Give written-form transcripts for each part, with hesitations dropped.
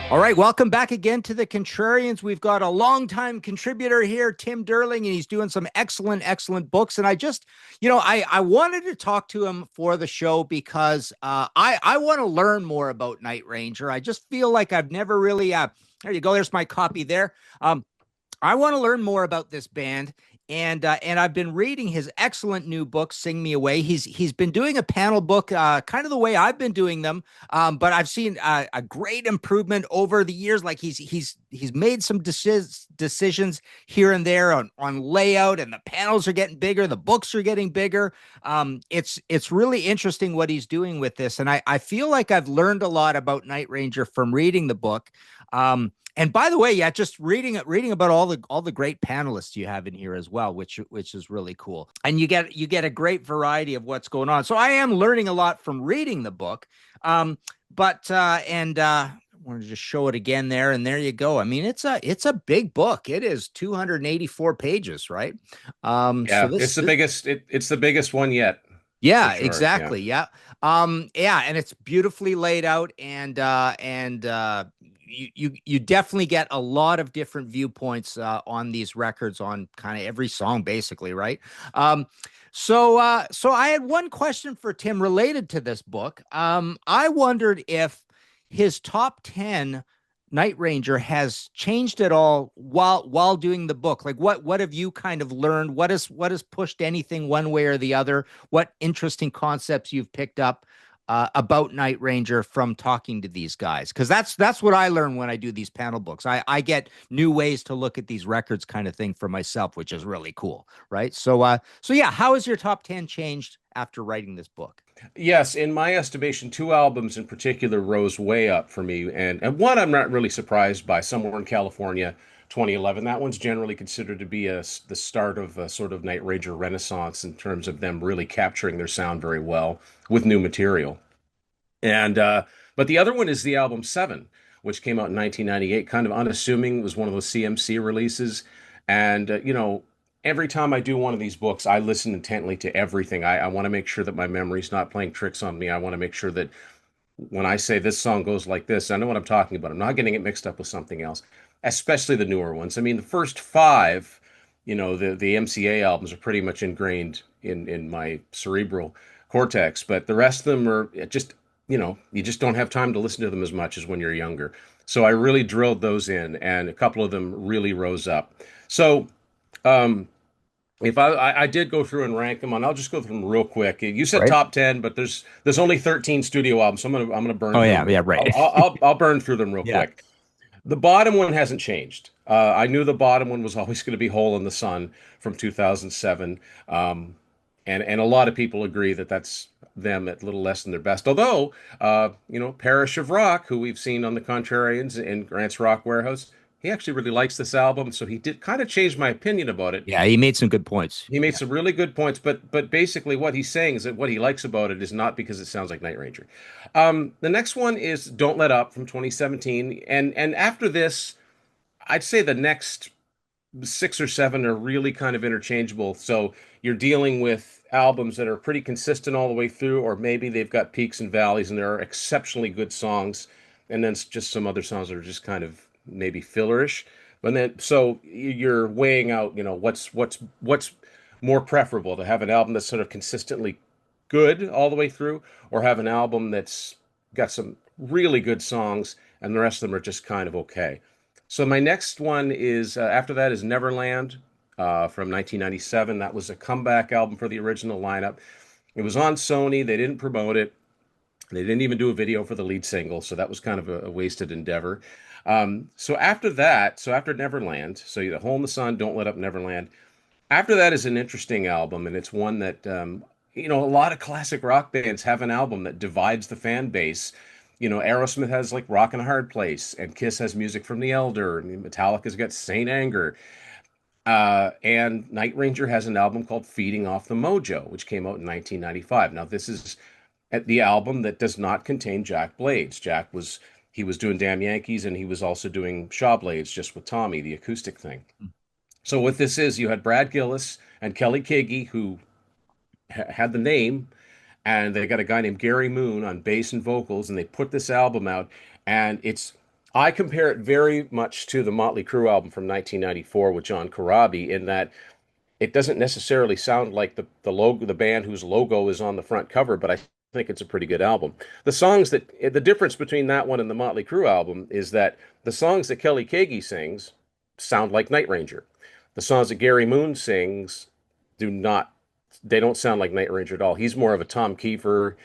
All right, welcome back again to the Contrarians. We've got a longtime contributor here, Tim Durling, and he's doing some excellent books. And I wanted to talk to him for the show because I want to learn more about Night Ranger. I just feel like I've never really. There you go. There's my copy there. I want to learn more about this band, and I've been reading his excellent new book, "Sing Me Away." He's been doing a panel book, kind of the way I've been doing them, but I've seen a great improvement over the years. Like he's made some decisions here and there on layout, and the panels are getting bigger, the books are getting bigger. It's really interesting what he's doing with this, and I feel like I've learned a lot about Night Ranger from reading the book. And by the way, yeah, just reading about all the great panelists you have in here as well, which is really cool. And you get a great variety of what's going on. So I am learning a lot from reading the book. But and I want to just show it again there, and there you go. I mean, it's a big book. It is 284 pages, right? So Yeah, this, it's the this biggest it's the biggest one yet, for yeah, sure. Yeah. exactly. Yeah. Yeah, and it's beautifully laid out, and you definitely get a lot of different viewpoints on these records, on kind of every song basically, right? So I had one question for Tim related to this book. I wondered if his top 10 Night Ranger has changed at all while doing the book. Like what have you kind of learned? What has pushed anything one way or the other? What interesting concepts you've picked up about Night Ranger from talking to these guys? Because that's what I learn when I do these panel books. I get new ways to look at these records, kind of thing, for myself, which is really cool, right? So yeah, how has your top 10 changed after writing this book? Yes, in my estimation, two albums in particular rose way up for me, and one I'm not really surprised by. Somewhere in California, 2011. That one's generally considered to be the start of a sort of Night Ranger renaissance in terms of them really capturing their sound very well with new material. And but the other one is the album Seven, which came out in 1998, kind of unassuming. It was one of those CMC releases, and every time I do one of these books, I listen intently to everything. I want to make sure that my memory's not playing tricks on me. I want to make sure that when I say this song goes like this, I know what I'm talking about. I'm not getting it mixed up with something else, especially the newer ones. I mean, the first five, the MCA albums are pretty much ingrained in my cerebral cortex, but the rest of them are just, you just don't have time to listen to them as much as when you're younger. So I really drilled those in, and a couple of them really rose up. So, um, if I did go through and rank them, and I'll just go through them real quick. You said Right. top 10, but there's only 13 studio albums, so I'm gonna burn Oh through yeah, them. yeah, right. I'll burn through them real Yeah. quick. The bottom one hasn't changed. I knew the bottom one was always going to be "Hole in the Sun" from 2007, um, and a lot of people agree that that's them at little less than their best. Although, Parish of Rock, who we've seen on the Contrarians in Grant's Rock Warehouse, he actually really likes this album, so he did kind of change my opinion about it. Yeah, he made some good points. He made Yeah. some really good points, but basically what he's saying is that what he likes about it is not because it sounds like Night Ranger. The next one is "Don't Let Up" from 2017, and after this, I'd say the next six or seven are really kind of interchangeable. So you're dealing with albums that are pretty consistent all the way through, or maybe they've got peaks and valleys, and there are exceptionally good songs, and then just some other songs that are just kind of maybe fillerish. But then, so you're weighing out, what's more preferable, to have an album that's sort of consistently good all the way through, or have an album that's got some really good songs and the rest of them are just kind of okay. So my next one is after that is Neverland from 1997. That was a comeback album for the original lineup. It was on Sony. They didn't promote it. They didn't even do a video for the lead single, so that was kind of a wasted endeavor. So after Neverland, so you Hole in the Sun, Don't Let Up, Neverland. After that is an interesting album, and it's one that a lot of classic rock bands have an album that divides the fan base. Aerosmith has like "Rock and a Hard Place," and Kiss has music from The Elder, and Metallica's got "Saint Anger." And Night Ranger has an album called "Feeding Off the Mojo," which came out in 1995. Now, this is at the album that does not contain Jack Blades. He was doing Damn Yankees, and he was also doing Shaw Blades just with Tommy, the acoustic thing. So what this is, you had Brad Gillis and Kelly Kagi, who had the name, and they got a guy named Gary Moon on bass and vocals, and they put this album out, and it's I compare it very much to the Motley Crue album from 1994 with John Corabi in that it doesn't necessarily sound like the logo, the band whose logo is on the front cover, but I think it's a pretty good album. The difference between that one and the Motley Crue album is that the songs that Kelly Keagy sings sound like Night Ranger. The songs that Gary Moon sings do not, they don't sound like Night Ranger at all. He's more of a Tom Kiefer.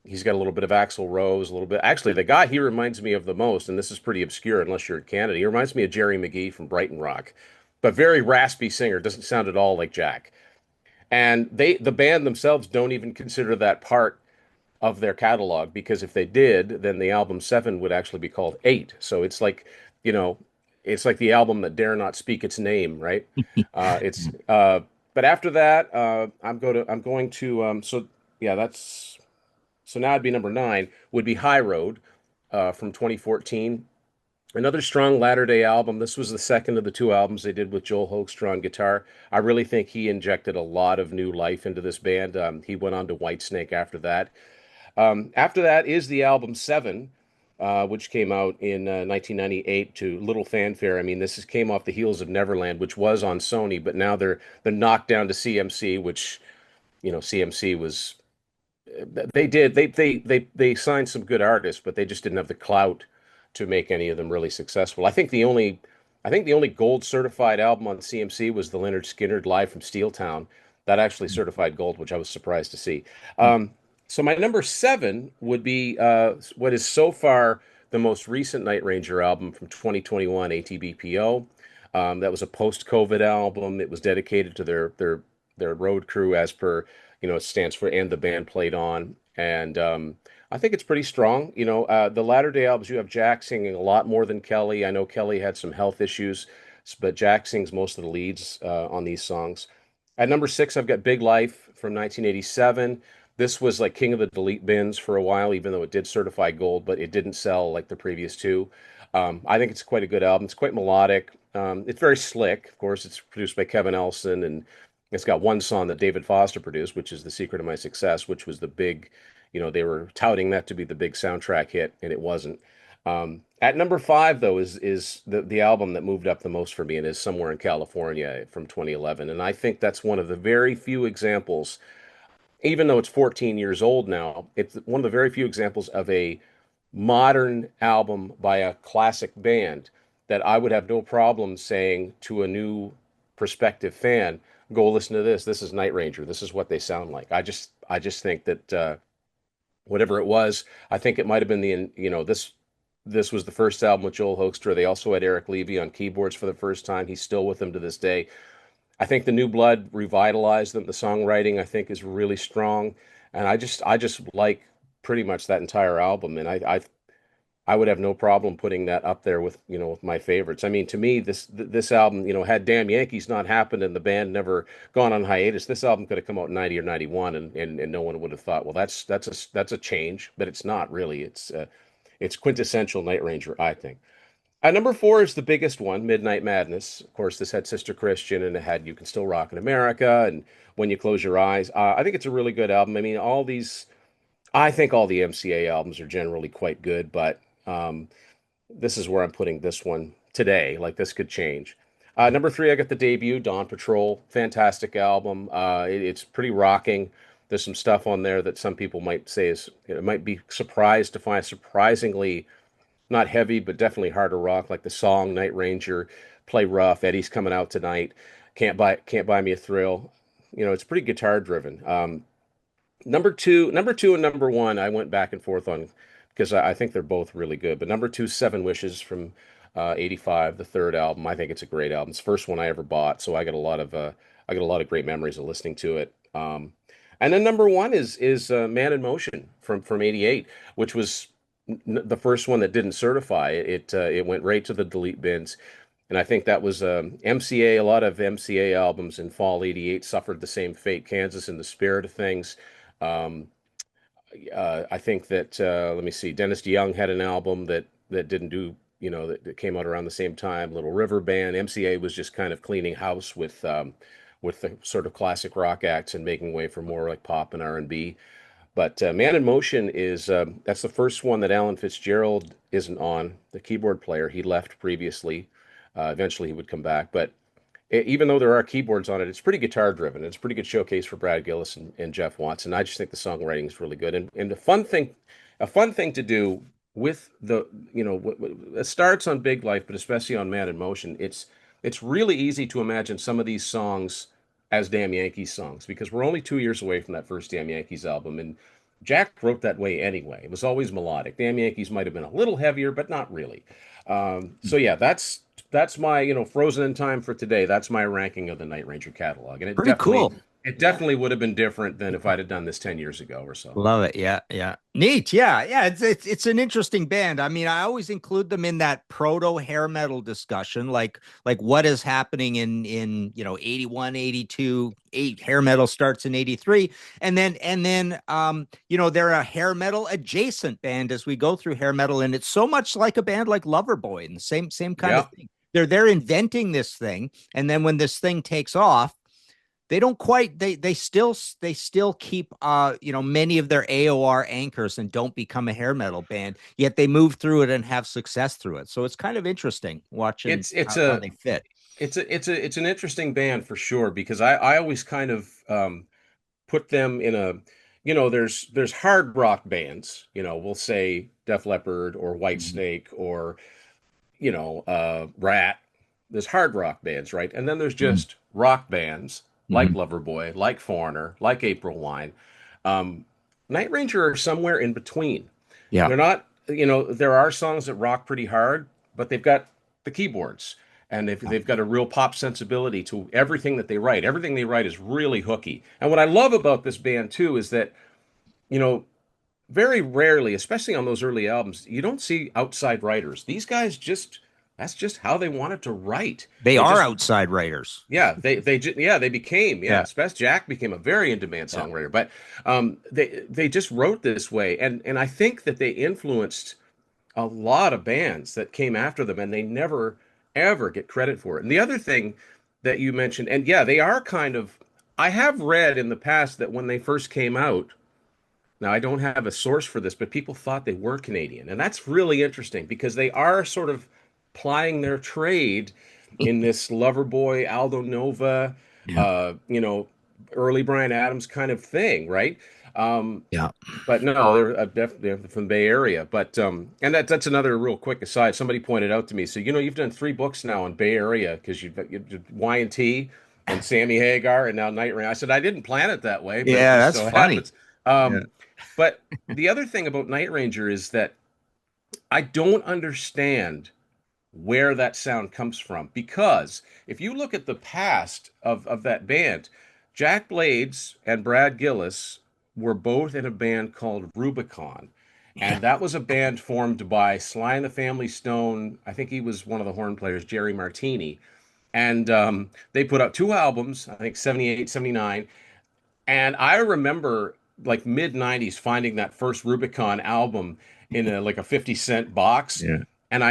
He's got a little bit of Axl Rose, a little bit. Actually, the guy he reminds me of the most, and this is pretty obscure unless you're in Canada, he reminds me of Jerry McGee from Brighton Rock, but very raspy singer, doesn't sound at all like Jack. And the band themselves don't even consider that part of their catalog because if they did, then the album seven would actually be called Eight. So it's like, you know, it's like the album that dare not speak its name, right? It's but after that, I'm going to so yeah, that's so now it'd be number nine would be High Road from 2014. Another strong latter day album. This was the second of the two albums they did with Joel Hoekstra on guitar. I really think he injected a lot of new life into this band. He went on to Whitesnake after that. After that is the album Seven, which came out in 1998 to little fanfare. I mean, came off the heels of Neverland, which was on Sony, but now they're knocked down to CMC, which CMC was they signed some good artists, but they just didn't have the clout to make any of them really successful. I think the only gold certified album on CMC was the Leonard Skinner Live from Steeltown. That actually certified gold, which I was surprised to see. So my number seven would be what is so far the most recent Night Ranger album from 2021, ATBPO. That was a post-COVID album. It was dedicated to their road crew, as per it stands for "and the band played on." And I think it's pretty strong. The latter day albums, you have Jack singing a lot more than Kelly. I know Kelly had some health issues, but Jack sings most of the leads on these songs. At number six, I've got Big Life from 1987. This was like king of the delete bins for a while, even though it did certify gold, but it didn't sell like the previous two. I think it's quite a good album. It's quite melodic. It's very slick. Of course, it's produced by Kevin Elson, and it's got one song that David Foster produced, which is The Secret of My Success, which was the big, they were touting that to be the big soundtrack hit, and it wasn't. At number five, though, is the album that moved up the most for me, and is Somewhere in California from 2011. And I think that's one of the very few examples, even though it's 14 years old now, it's one of the very few examples of a modern album by a classic band that I would have no problem saying to a new prospective fan, go listen to this. This is Night Ranger. This is what they sound like. I just think that whatever it was, I think it might have been this was the first album with Joel Hoekstra. They also had Eric Levy on keyboards for the first time. He's still with them to this day. I think the new blood revitalized them. The songwriting, I think, is really strong, and I just like pretty much that entire album. And I would have no problem putting that up there with my favorites. I mean, to me, this album, had Damn Yankees not happened and the band never gone on hiatus, this album could have come out in 90 or 91, and no one would have thought, well, that's a change, but it's not really. It's quintessential Night Ranger, I think. At number four is the biggest one, Midnight Madness. Of course, this had Sister Christian, and it had You Can Still Rock in America and When You Close Your Eyes. I think it's a really good album. I mean, I think all the MCA albums are generally quite good, but this is where I'm putting this one today. Like, this could change. Number three, I got the debut, Dawn Patrol. Fantastic album. It's pretty rocking. There's some stuff on there that some people might say might be surprised to find surprisingly not heavy, but definitely harder rock, like the song Night Ranger, Play Rough, Eddie's Coming Out Tonight, Can't Buy Me a Thrill. It's pretty guitar driven. Number two and number one, I went back and forth on because I think they're both really good. But number two, Seven Wishes from '85, the third album. I think it's a great album. It's the first one I ever bought, so I got a lot of great memories of listening to it. And then number one is Man in Motion from '88, which was the first one that didn't certify. It went right to the delete bins. And I think that was MCA. A lot of MCA albums in fall '88 suffered the same fate. Kansas in the Spirit of Things. Um, I think that let me see. Dennis DeYoung had an album that didn't do that came out around the same time. Little River Band. MCA was just kind of cleaning house with the sort of classic rock acts and making way for more like pop and R&B. But Man in Motion is that's the first one that Alan Fitzgerald isn't on, the keyboard player. He left previously. Eventually he would come back, but even though there are keyboards on it, it's pretty guitar driven. It's a pretty good showcase for Brad Gillis and Jeff Watson. I just think the songwriting is really good, and a fun thing to do with the it starts on Big Life, but especially on Man in Motion. It's really easy to imagine some of these songs as Damn Yankees songs because we're only 2 years away from that first Damn Yankees album, and Jack wrote that way anyway. It was always melodic. Damn Yankees might have been a little heavier, but not really. So yeah, that's my frozen in time for today. That's my ranking of the Night Ranger catalog, and Pretty cool. it definitely would have been different than if I'd have done this 10 years ago or so. Love it. Yeah, yeah. Neat. Yeah, yeah. It's an interesting band. I mean, I always include them in that proto hair metal discussion, like what is happening in 81, 82, hair metal starts in 83. And then they're a hair metal adjacent band as we go through hair metal. And it's so much like a band like Loverboy and the same kind Yeah. of thing. They're inventing this thing. And then when this thing takes off, they don't quite they still keep many of their AOR anchors and don't become a hair metal band, yet they move through it and have success through it. So it's kind of interesting watching It's how a they fit. it's an interesting band for sure because I always kind of put them in a there's hard rock bands, we'll say Def Leppard or Mhm. Whitesnake or Rat. There's hard rock bands, right? And then there's Mhm. just rock bands like Mhm. Loverboy, like Foreigner, like April Wine. Um, Night Ranger are somewhere in between. Yeah. They're not, there are songs that rock pretty hard, but they've got the keyboards and they've got a real pop sensibility to everything that they write. Everything they write is really hooky. And what I love about this band too is that, you know, very rarely, especially on those early albums, you don't see outside writers. These guys that's just how they wanted to write. They They are just outside writers. they became, Yeah. especially Jack became a very in-demand Yeah. songwriter, but they just wrote this way, and I think that they influenced a lot of bands that came after them, and they never ever get credit for it. And the other thing that you mentioned, and yeah, they are kind of. I have read in the past that when they first came out, now, I don't have a source for this, but people thought they were Canadian. And that's really interesting because they are sort of plying their trade in this Loverboy, Aldo Nova, Yeah. uh, you know, early Brian Adams kind of thing, right? Um, Yeah. but no, they're definitely from the Bay Area. But and that's another real quick aside. Somebody pointed out to me, so you've done 3 books now in Bay Area because you did Y&T and Sammy Hagar and now Night Rain. I said I didn't plan it that way, but it Yeah, just that's so funny. happens. Yeah. But the other thing about Night Ranger is that I don't understand where that sound comes from because if you look at the past of that band, Jack Blades and Brad Gillis were both in a band called Rubicon. Yeah. And that was a band formed by Sly and the Family Stone. I think he was one of the horn players, Jerry Martini. And they put out 2 albums, I think 78, 79. And I remember like mid 90s finding that first Rubicon album in like a 50 cent box. Yeah. And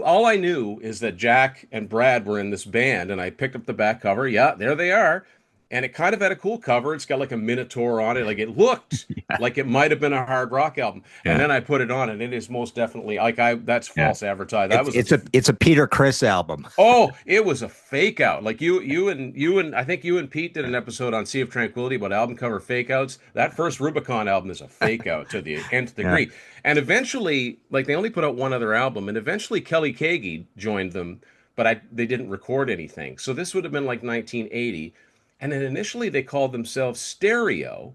all I knew is that Jack and Brad were in this band. And I picked up the back cover. Yeah, there they are. And it kind of had a cool cover. It's got like a Minotaur on it. Like it looked like it might have been a hard rock album. And Yeah. then I put it on and it is most definitely that's Yeah. false advertising. That It's was a it's a it's a Peter Criss album. Oh, it was a fake out. Like you and I think you and Pete did an episode on Sea of Tranquility about album cover fake outs. That first Rubicon album is a fake out to the nth Yeah. degree. And eventually, like they only put out one other album, and eventually Kelly Kagi joined them, but they didn't record anything. So this would have been like 1980. And then initially they called themselves Stereo,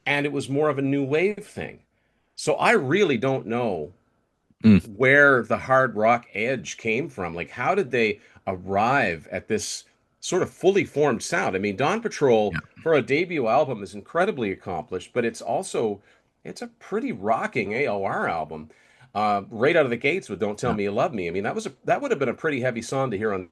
and it was more of a new wave thing. So I really don't know Mm. where the hard rock edge came from. Like, how did they arrive at this sort of fully formed sound? I mean, Dawn Patrol Yeah. for a debut album is incredibly accomplished, but it's a pretty rocking AOR album. Right out of the gates with "Don't Tell Yeah. Me You Love Me." I mean, that would have been a pretty heavy song to hear on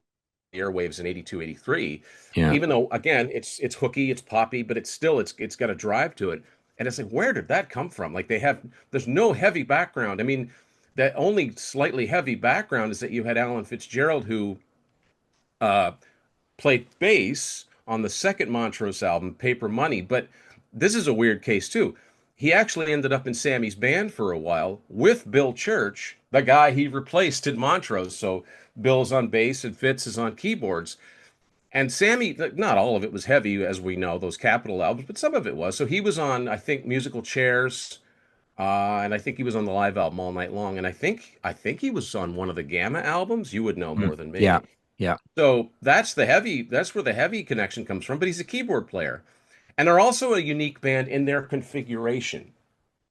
the airwaves in 82, 83. Yeah. Even though again, it's hooky, it's poppy, but it's got a drive to it. And it's like, where did that come from? Like there's no heavy background. I mean, the only slightly heavy background is that you had Alan Fitzgerald who uh, played bass on the second Montrose album, Paper Money. But this is a weird case too. he actually ended up in Sammy's band for a while with Bill Church, the guy he replaced in Montrose. So Bill's on bass and Fitz is on keyboards. And Sammy, not all of it was heavy, as we know, those Capitol albums, but some of it was. So he was on, I think, Musical Chairs, and I think he was on the live album All Night Long. And I think he was on one of the Gamma albums. You would know Mm, more than yeah, me. yeah, So that's where the heavy connection comes from. But he's a keyboard player. And they're also a unique band in their configuration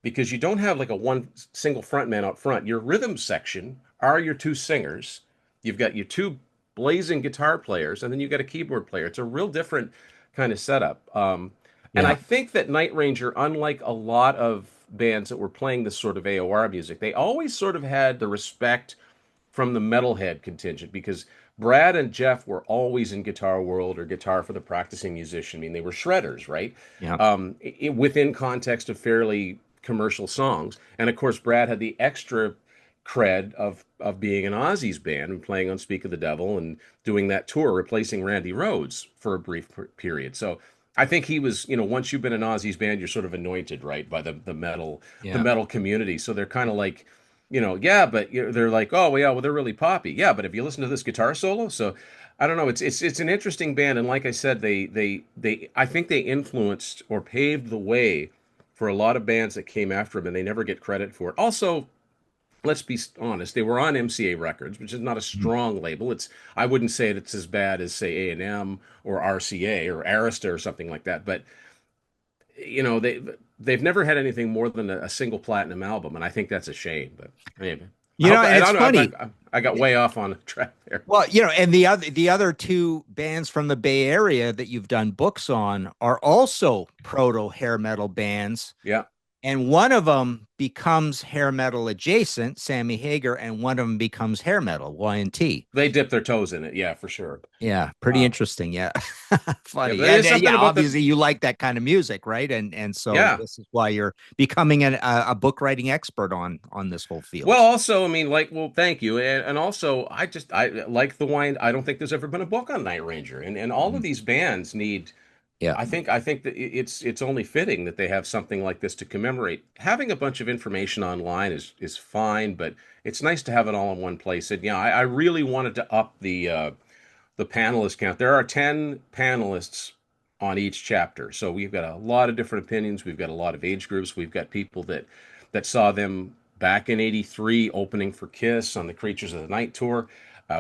because you don't have like a one single front man up front. Your rhythm section are your two singers. You've got your two blazing guitar players, and then you've got a keyboard player. It's a real different kind of setup. And I yeah, think that Night Ranger, unlike a lot of bands that were playing this sort of AOR music, they always sort of had the respect from the metalhead contingent because Brad and Jeff were always in Guitar World or Guitar for the Practicing Musician. I mean, they were shredders, right? yeah, Within context of fairly commercial songs, and of course, Brad had the extra cred of being an Ozzy's band and playing on Speak of the Devil and doing that tour, replacing Randy Rhoads for a brief period. So I think he was, once you've been an Ozzy's band, you're sort of anointed, right, by the yeah. metal community. So they're kind of like, yeah, but they're like, oh, well, yeah, well, they're really poppy. Yeah, but have you listened to this guitar solo? So I don't know. It's an interesting band, and like I said, they I think they influenced or paved the way for a lot of bands that came after them, and they never get credit for it. Also, let's be honest, they were on MCA Records, which is not a Mhm. strong label. I wouldn't say it's as bad as say A&M or RCA or Arista or something like that, but they've never had anything more than a single platinum album, and I think that's a shame. But anyway, I hope And I it's don't know. funny. I got way off on a track there. Well, and the other two bands from the Bay Area that you've done books on are also proto hair metal bands. Yeah, And one of them becomes hair metal adjacent, Sammy Hagar, and one of them becomes hair metal, Y&T. they dip their toes in it. Yeah, for sure. Yeah, pretty Uh, interesting. Yeah. yeah, Funny. but there's something Yeah, about the obviously you like that kind of music, right? And so yeah. this is why you're becoming a book writing expert on this whole field. Well, also, I mean, like, well, thank you, and also, I like the wine. I don't think there's ever been a book on Night Ranger, and all of Mhm. these bands need. Yeah. I think that it's only fitting that they have something like this to commemorate. Having a bunch of information online is fine, but it's nice to have it all in one place. And yeah, I really wanted to up the panelist count. There are 10 panelists on each chapter. So we've got a lot of different opinions. We've got a lot of age groups. We've got people that saw them back in '83 opening for Kiss on the Creatures of the Night tour.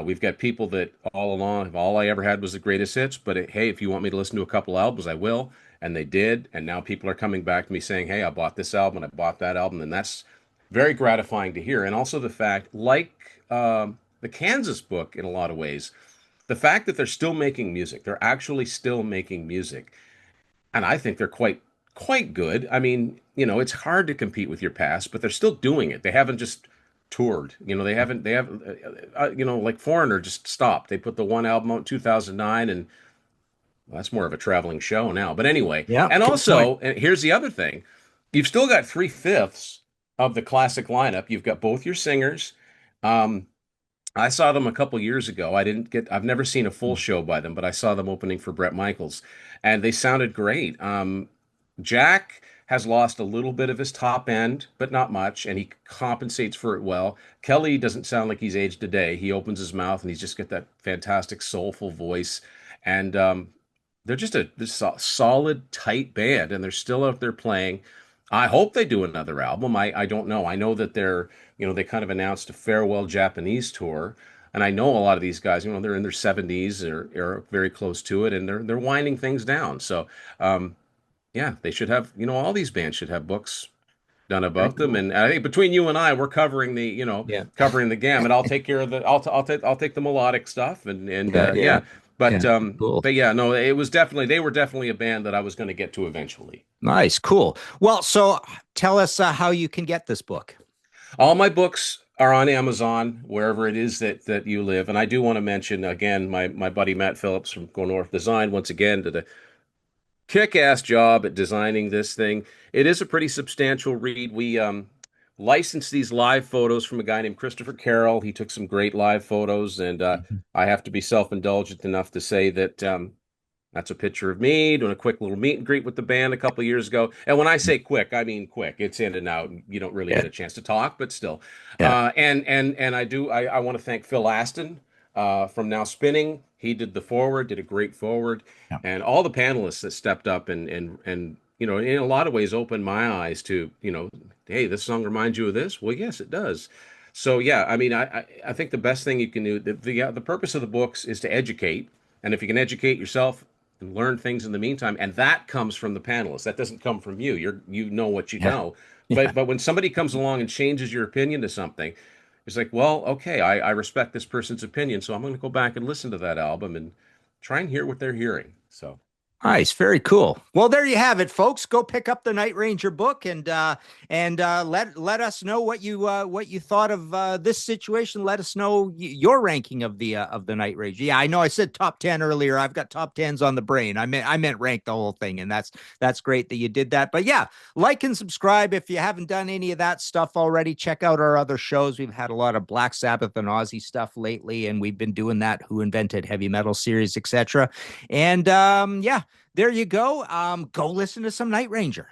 We've got people that all along, all I ever had was the greatest hits. But hey, if you want me to listen to a couple albums, I will. And they did. And now people are coming back to me saying, hey, I bought this album and I bought that album. And that's very gratifying to hear. And also the fact, like the Kansas book in a lot of ways, the fact that they're still making music, they're actually still making music, and I think they're quite good. I mean, it's hard to compete with your past, but they're still doing it. They haven't just toured. They have like Foreigner just stopped. They put the one album out in 2009, and well, that's more of a traveling show now. But anyway, Yeah. and Good point. also, and here's the other thing. You've still got three-fifths of the classic lineup. You've got both your singers. Um, I saw them a couple years ago. I've never seen a full show by them, but I saw them opening for Bret Michaels, and they sounded great. Jack has lost a little bit of his top end, but not much, and he compensates for it well. Kelly doesn't sound like he's aged a day. He opens his mouth and he's just got that fantastic soulful voice, and they're just a solid, tight band, and they're still out there playing. I hope they do another album. I don't know. I know that they kind of announced a farewell Japanese tour, and I know a lot of these guys, they're in their 70s or very close to it, and they're winding things down. So, yeah, they should have, all these bands should have books done Very about them. cool. And I think between you and I, we're covering Yeah. covering the gamut. I'll take care of I'll take the melodic stuff and Yeah. Yeah. yeah. But Yeah. Cool. yeah, no, they were definitely a band that I was going to get to eventually. Nice. Cool. Well, so tell us how you can get this book. All my books are on Amazon, wherever it is that you live. And I do want to mention again my buddy Matt Phillips from Go North Design once again did a kick-ass job at designing this thing. It is a pretty substantial read. We licensed these live photos from a guy named Christopher Carroll. He took some great live photos, and Mhm. I have to be self-indulgent enough to say that That's a picture of me doing a quick little meet and greet with the band a couple of years ago. And when I say quick, I mean quick. It's in and out. You don't really Yeah. get a chance to talk, but still. Yeah. And I want to thank Phil Aston from Now Spinning. He did the forward, did a great forward, Yeah. and all the panelists that stepped up and in a lot of ways opened my eyes to hey, this song reminds you of this. Well, yes, it does. So yeah, I mean, I think the best thing you can do, the purpose of the books is to educate, and if you can educate yourself and learn things in the meantime, and that comes from the panelists. That doesn't come from you. You know what you Yeah. know. Yeah. But when somebody comes along and changes your opinion to something, it's like, well, okay, I respect this person's opinion, so I'm going to go back and listen to that album and try and hear what they're hearing. So Nice, very cool. Well, there you have it, folks. Go pick up the Night Ranger book and let us know what you thought of this situation. Let us know your ranking of the Night Ranger. Yeah, I know I said top 10 earlier. I've got top 10s on the brain. I meant rank the whole thing, and that's great that you did that. But yeah, like and subscribe if you haven't done any of that stuff already. Check out our other shows. We've had a lot of Black Sabbath and Aussie stuff lately, and we've been doing that Who Invented Heavy Metal series, etc. And yeah, there you go. Go listen to some Night Ranger.